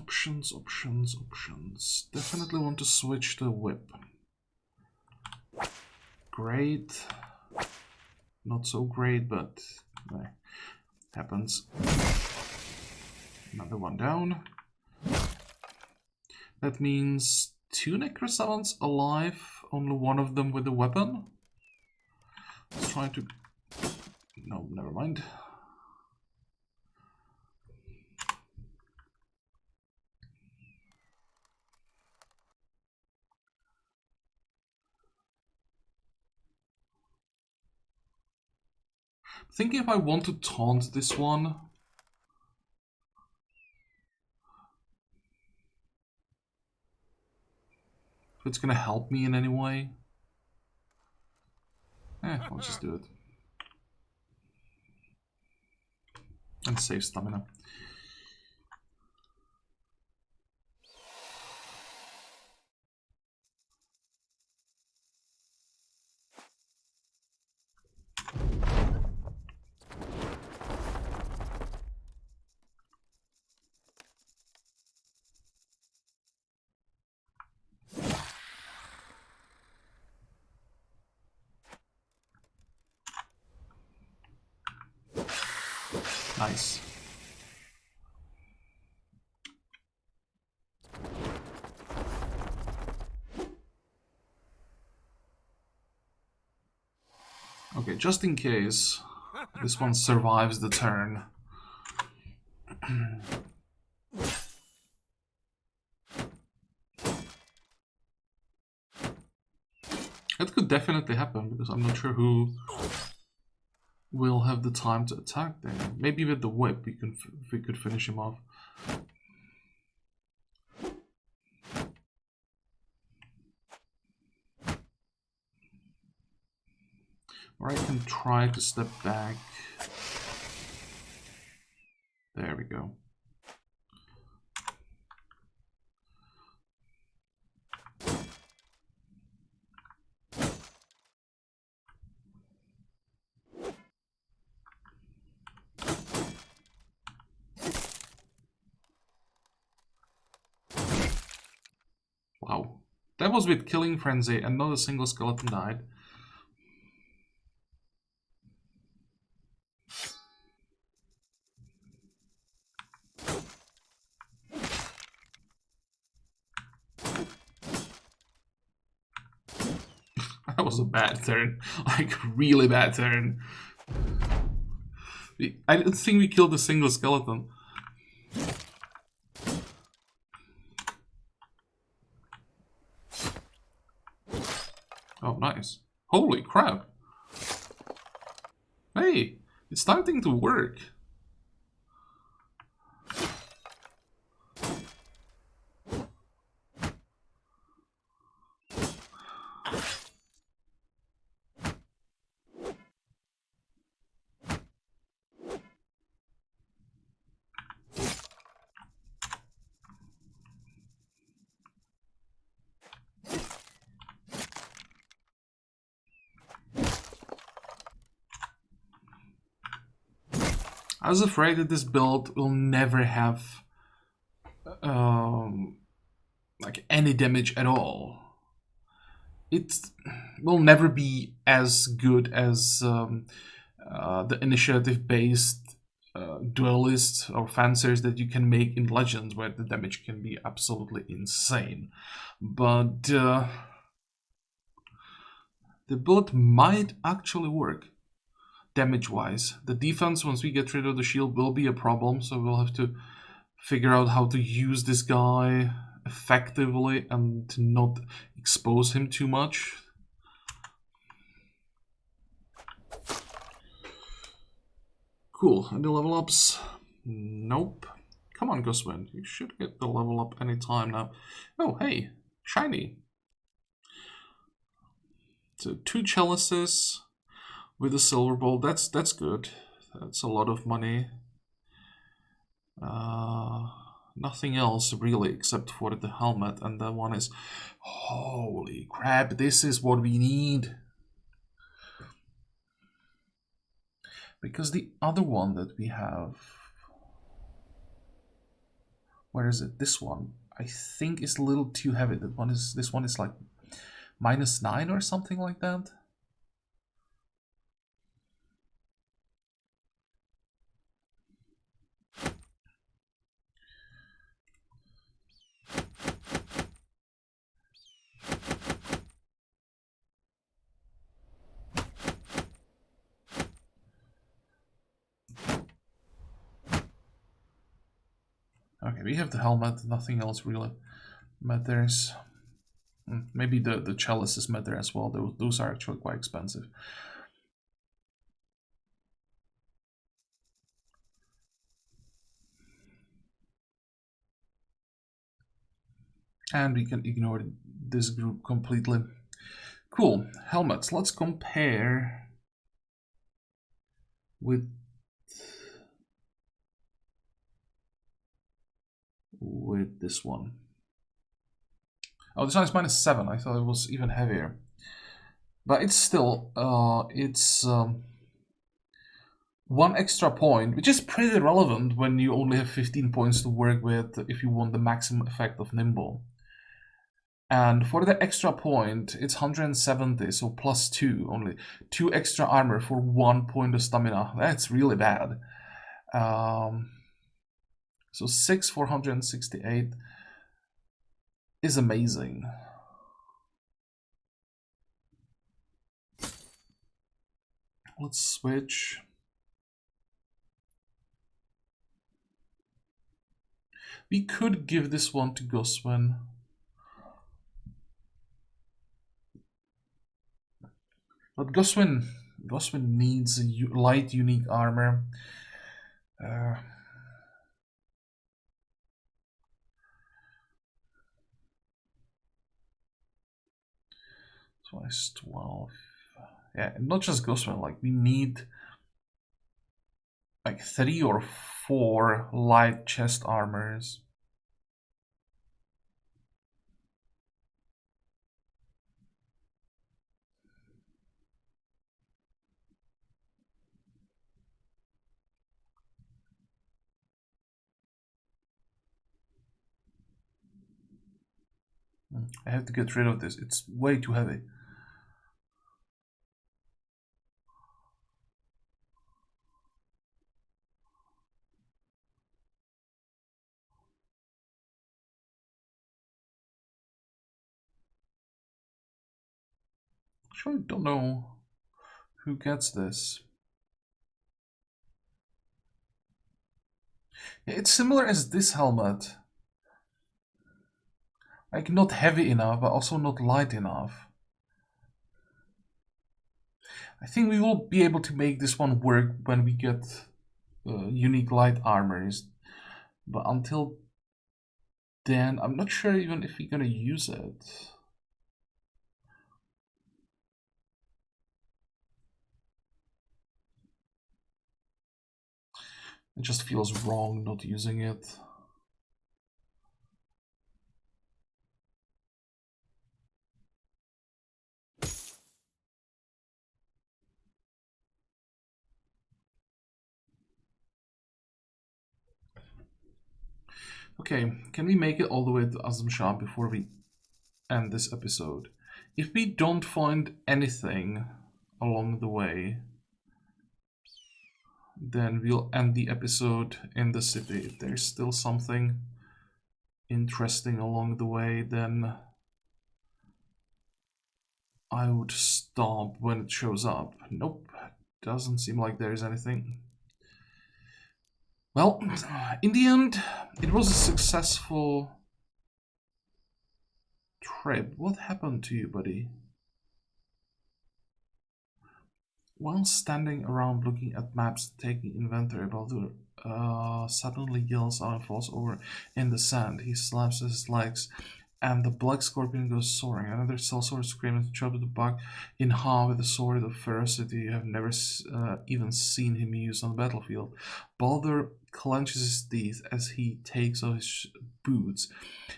Definitely want to switch to whip. Great. not so great, but happens. Another one down. That means 2 Necrosavants alive, only one of them with a weapon. Let's try to... No, never mind. Thinking if I want to taunt this one. If it's gonna help me in any way. I'll just do it. And save stamina. Nice. Okay, just in case this one survives the turn. That could definitely happen, because I'm not sure who will have the time to attack there. Maybe with the whip we could finish him off. Or I can try to step back. There we go. Wow. That was with Killing Frenzy and not a single skeleton died. That was a bad turn. Like, really bad turn. I didn't think we killed a single skeleton. Oh, nice. Holy crap. Hey, it's starting to work. I was afraid that this build will never have like any damage at all. It will never be as good as the initiative-based duelists or fanciers that you can make in Legends, where the damage can be absolutely insane. But the build might actually work. Damage-wise, the defense, once we get rid of the shield, will be a problem, so we'll have to figure out how to use this guy effectively and to not expose him too much. Cool, and the level ups? Nope. Come on, Guswin, you should get the level up anytime now. Oh, hey, shiny. So 2 chalices with a silver bowl, that's good. That's a lot of money. Nothing else really except for the helmet, and that one is... Holy crap, this is what we need. Because the other one that we have... Where is it? This one, I think, is a little too heavy. This one is like -9 or something like that. Okay, we have the helmet, nothing else really matters. Maybe the chalices matter as well. Those are actually quite expensive. And we can ignore this group completely. Cool. Helmets. Let's compare with this one. Oh, this one is -7. I thought it was even heavier. But it's still, it's 1 extra point, which is pretty relevant when you only have 15 points to work with if you want the maximum effect of Nimble. And for the extra point, it's 170, so +2 only. 2 extra armor for 1 point of stamina. That's really bad. So 6 for 168 is amazing. Let's switch. We could give this one to Goswin. But Goswin needs light unique armor. Twice 12. Yeah, not just Goswin, like we need like 3 or 4 light chest armors. I have to get rid of this. It's way too heavy. Actually, I don't know who gets this. It's similar as this helmet. Like, not heavy enough, but also not light enough. I think we will be able to make this one work when we get unique light armors. But until then, I'm not sure even if we're gonna use it. It just feels wrong not using it. Okay, can we make it all the way to Azam Shah before we end this episode? If we don't find anything along the way, then we'll end the episode in the city. If there's still something interesting along the way, then I would stop when it shows up. Nope, doesn't seem like there is anything. Well, in the end, it was a successful trip. What happened to you, buddy? While standing around looking at maps, taking inventory, Baldur suddenly yells out and falls over in the sand. He slaps his legs, and the black scorpion goes soaring. Another sellsword screams and chops the bug in half with a sword of ferocity you have never even seen him use on the battlefield. Baldur clenches his teeth as he takes off his boots.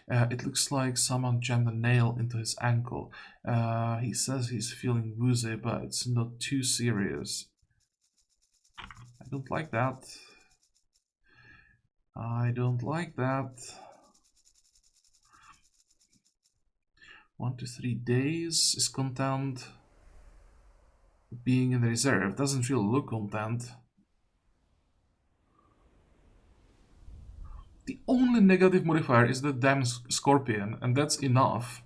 It looks like someone jammed a nail into his ankle. He says he's feeling woozy, but it's not too serious. I don't like that. I don't like that. 1 to 3 days is content. Being in the reserve doesn't really look content. The only negative modifier is the damn scorpion, and that's enough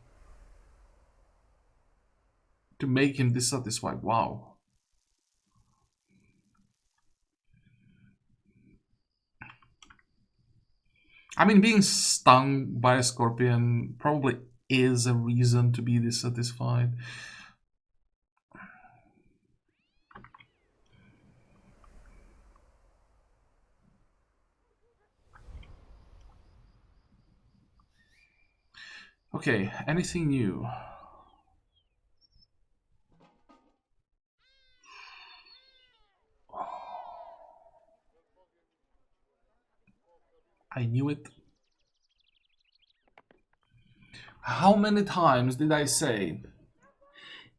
to make him dissatisfied. Wow. I mean, being stung by a scorpion probably is a reason to be dissatisfied. Okay, anything new? I knew it. How many times did I say,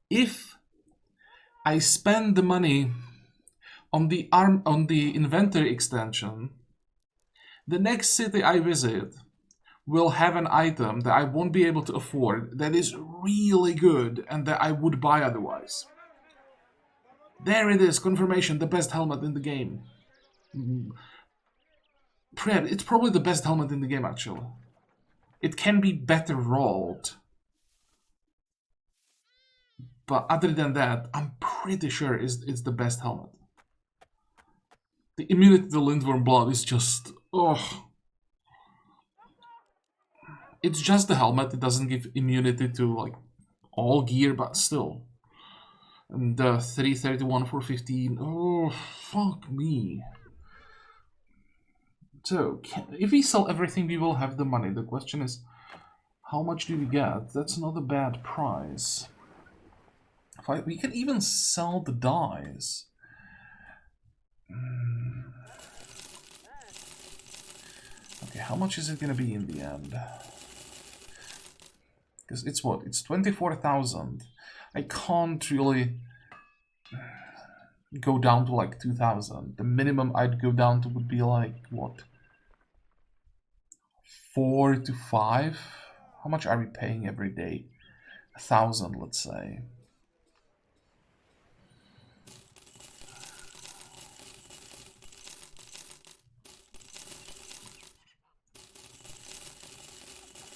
if I spend the money on the inventory extension, the next city I visit will have an item that I won't be able to afford that is really good and that I would buy otherwise. There it is, confirmation, the best helmet in the game. It's probably the best helmet in the game, actually. It can be better rolled. But other than that, I'm pretty sure it's the best helmet. The immunity to Lindworm Blood is just... oh. It's just the helmet, it doesn't give immunity to, like, all gear, but still. And the 331 for 15, oh, fuck me. So, if we sell everything, we will have the money. The question is, how much do we get? That's not a bad price. We can even sell the dies. Okay, how much is it gonna be in the end? Because it's what? It's 24,000. I can't really go down to like 2,000. The minimum I'd go down to would be like, what? 4 to 5? How much are we paying every day? 1,000, let's say.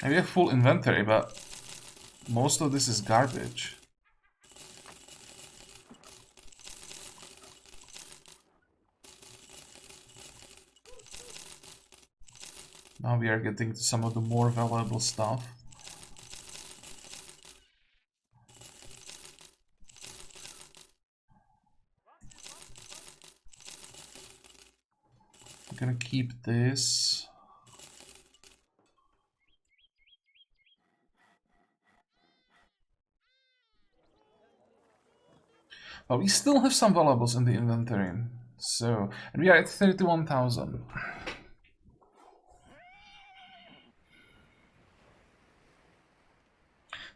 And we have full inventory, but most of this is garbage. Now we are getting to some of the more valuable stuff. I'm gonna keep this. Well, we still have some valuables in the inventory. So, and we are at 31,000.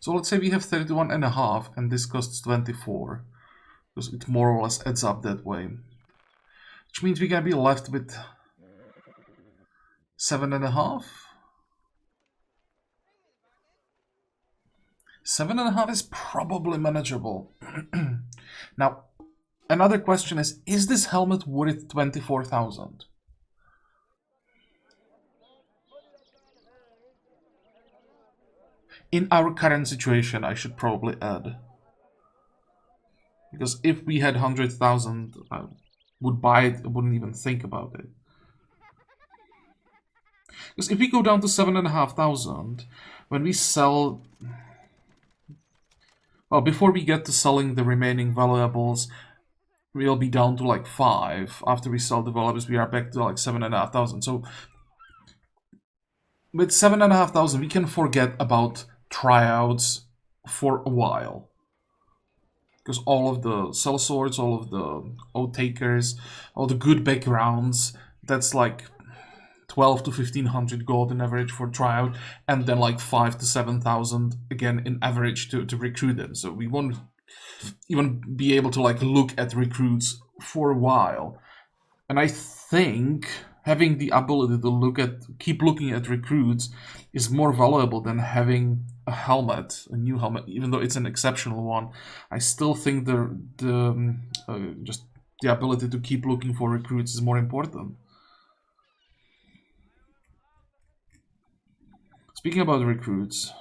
So let's say we have 31 and a half and this costs 24. Because it more or less adds up that way. Which means we're gonna be left with 7.5. 7.5 is probably manageable. Now, another question is this helmet worth 24,000? In our current situation, I should probably add. Because if we had 100,000, I would buy it, I wouldn't even think about it. Because if we go down to 7,500, when we sell... well, before we get to selling the remaining valuables, we'll be down to like 5. After we sell the valuables, we are back to like 7,500. So with 7,500, we can forget about tryouts for a while. Because all of the sellswords, all of the oath takers, all the good backgrounds, that's like 12 to 1,500 gold in average for tryout, and then like 5 to 7,000 again in average to recruit them. So we won't even be able to like look at recruits for a while. And I think having the ability to keep looking at recruits is more valuable than having a helmet, a new helmet, even though it's an exceptional one. I still think just the ability to keep looking for recruits is more important. Speaking about recruits,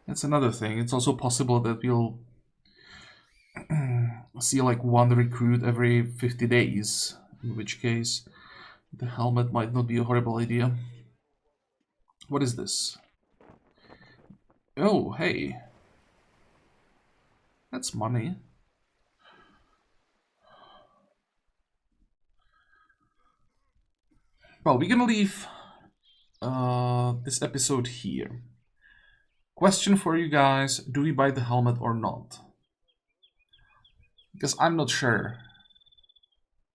that's another thing. It's also possible that we'll see like one recruit every 50 days in which case the helmet might not be a horrible idea. What is this? Oh, hey. That's money. Well, we're gonna leave this episode here. Question for you guys, do we buy the helmet or not? Because I'm not sure.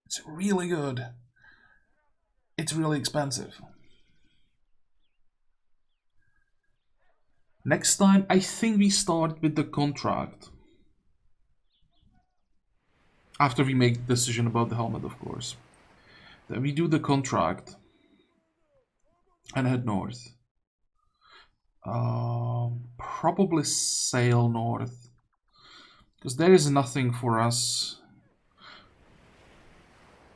It's really good. It's really expensive. Next time, I think we start with the contract. After we make the decision about the helmet, of course. Then we do the contract and head north. Probably sail north. Because there is nothing for us.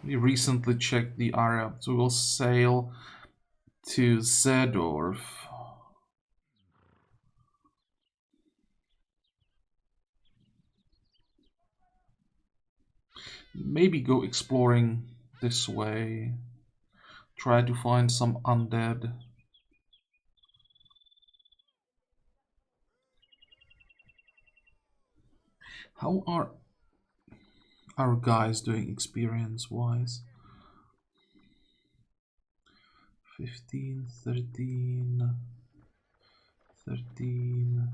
We recently checked the area, so we'll sail to Zedorf. Maybe go exploring this way. Try to find some undead. How are our guys doing experience-wise? 15, 13, 13.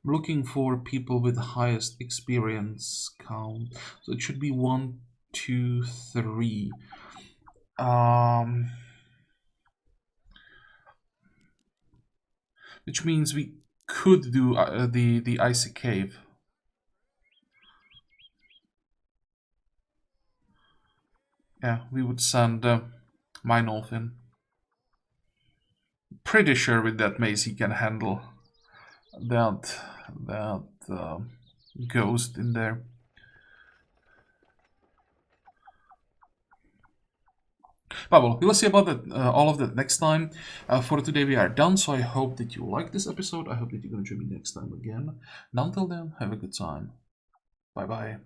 I'm looking for people with the highest experience count. So it should be 1, 2, 3. Which means we could do the icy cave. Yeah, we would send Meinolf in. Pretty sure with that mace he can handle that ghost in there. But well, we'll see about that, all of that next time. For today we are done, so I hope that you liked this episode. I hope that you're going to join me next time again. And until then, have a good time. Bye bye.